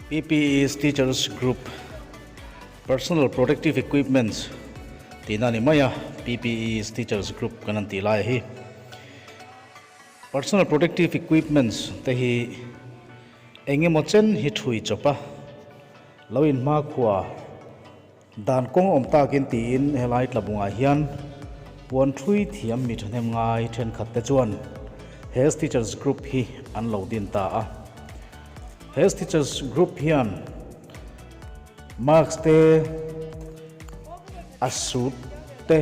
PPE's Teachers Group Personal Protective Equipments Tinani Maya PPE's Teachers Group kanan tilai hi Personal Protective Equipments tehi enge mochen hi thui chopa loin ma khwa dan kong om ta kin tin helai tlabunga hian puan thui thiam mi thanem ngai then khat te chuan Health Teachers Group hi an lo din ta a Health Teachers Group hian marks te asut te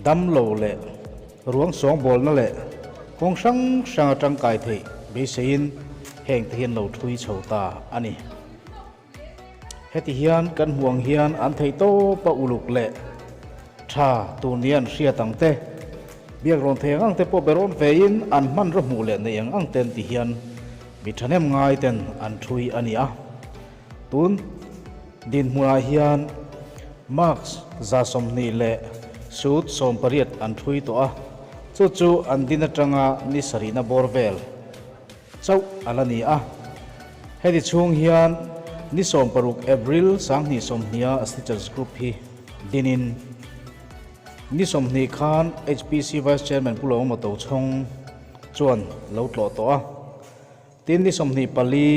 dam lo le ruang song bol na le kong sang sang atang kai thei be sein heng te hian lo thui chhota ani heti hian kan huang hian an thei to pa uluk le tha tu nian ria tang te biak ron theng ang te po beron vein an man ro mu le nei ang ten ti hian mi thanem ngai ten an thui ani a tun din hmua hian marks za som ni le suit som pariat an thui to a chu an din atanga ni sarina borvel chau alani a hedi chung hian ni som paruk April sang ni som nia Teachers Group hi dinin ni som ni khan HPC Vice Chairman pulo ma to chong chuan lo tlo to a tin ni som ni pali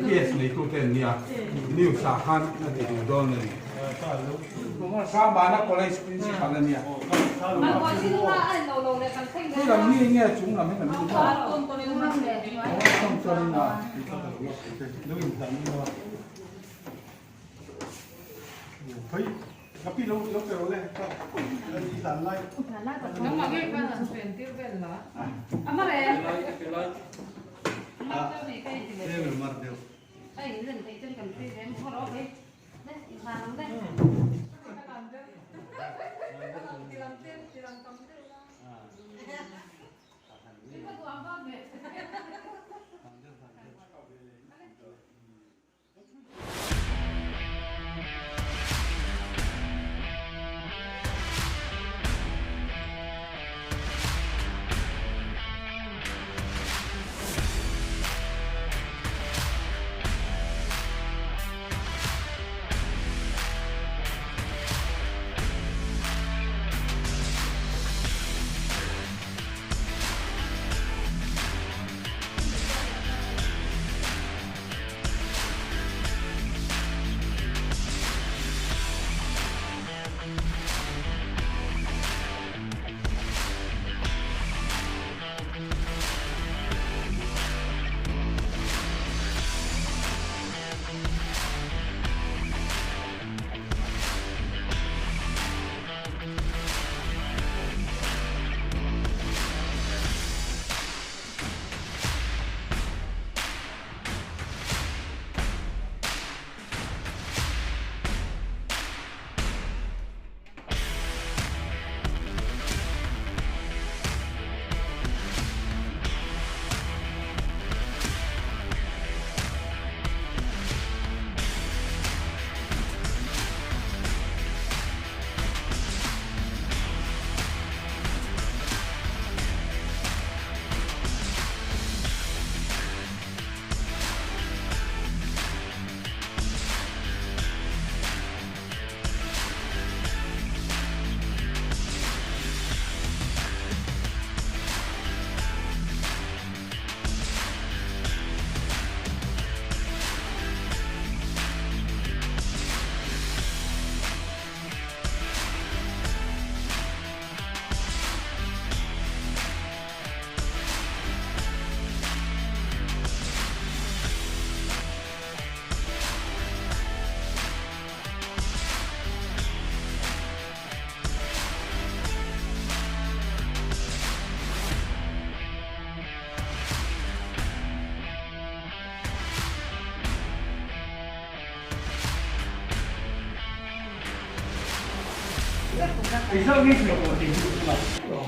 Yes, ni tu ten dia. Ni usahakan nanti duduk ni. Sama anak college principal ni ya. Ni dah ni ni cuma nama ni. Tapi lo pero le. Di tanah. Nang magay ka na sentir bella. Amare. ai lên thấy chân cầm phi đến khó đó đấy đấy vào lắm đấy thì làm tầm cái có làm bao nhiêu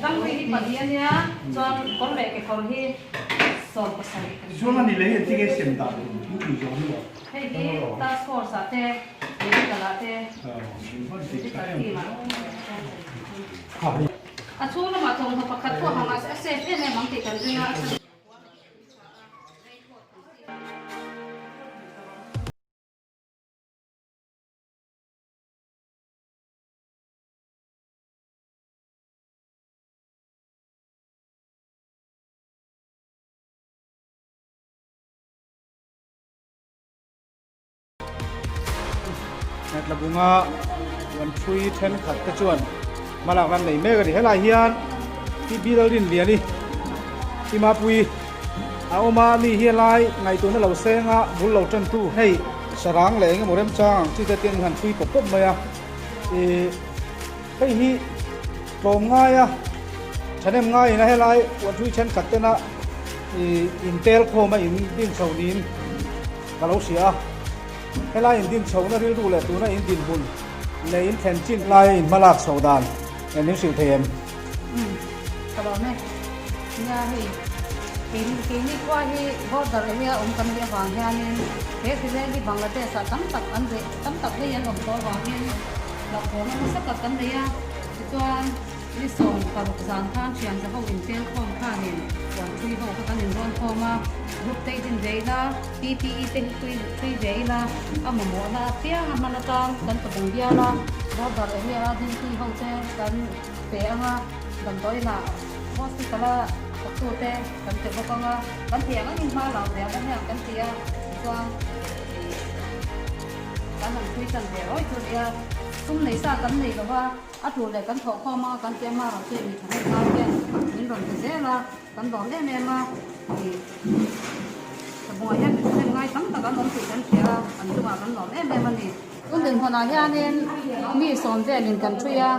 đang bị bật điện nhá cho con mẹ cái con hi sồn bớt sạch số là đi lấy cái xem ta cũng bị giống như vậy hey đi ta sồn sạch thế đi cả là thế đi cả gì mà à chú nó mà thùng thùng cắt thuốc hàng mà sẽ thế này mang thì cần gì nữa net la bunga wan thui then khat ta chuan malak ran nei me ga ri helai hian ti bidal rin liani ti ma pui a oma mi hi lai ngai tu na lo senga bul lo tan tu hei sarang le nge morem chang chi ta tian han thui pop pop maya e hei hi rom ngai a chanem ngai na helai wan thui chen khat te na intel kho ma in din chawnin ka lo sia helai in din chawna ril du le tu na in din bul le in then chin lai in malak saudan en ning sil them kalau ne nya hi kini kwa hi border area kan dia bang hianin he sile di Bangladesh tam tak dia yang to bang hian la ko na sa ka kan dia chuan ni song ka ru zan khan chian za ho in tel khom khanin wan thui ho ka kan in ron khoma group te din deila PPE te thui deila amamo na tia amana tang kan pa dang dia la border area din thui ho te kan pe anga dan toila hospital tu te kan te ba nga kan tia kan in ma la de ba nya kan tia chuan kan han thui tan de oi tu dia sum nei sa kan nei ka wa a tu le kan tho kho ma kan te ma ra te ni thai ma ke in ron te se la kan don le me ma ni ta bo ya ni se ngai tam ta kan don ti kan tia an tu ma kan don le me ma ni un den hona ya nen mi son ve lin kan thuya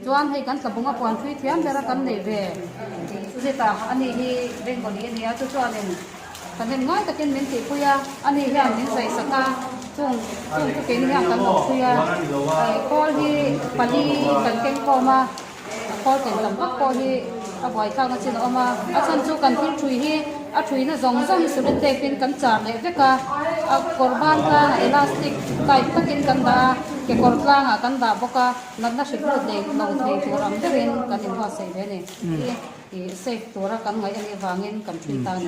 chuan hei kan kabunga puan thui thiam bera kan nei ve se ta ani hi bengoli ni a chu chuan in kan hen ngai takin min ti puya ani hian min sai saka chung chu ke ni hian kan lo puya kol hi pali kan ken ko ma kol ken lam pak ko hi a boi ka nga chin oma a chan chu kan thil thui hi a thui na zong zong su le te pin kan char le veka a korban ka elastic tai takin kan da ke kor tlang kan da boka nan na shikro de no thei turam derin kan in ha sei ve ne safe tura kan ngai ani wangin kan thui ta ni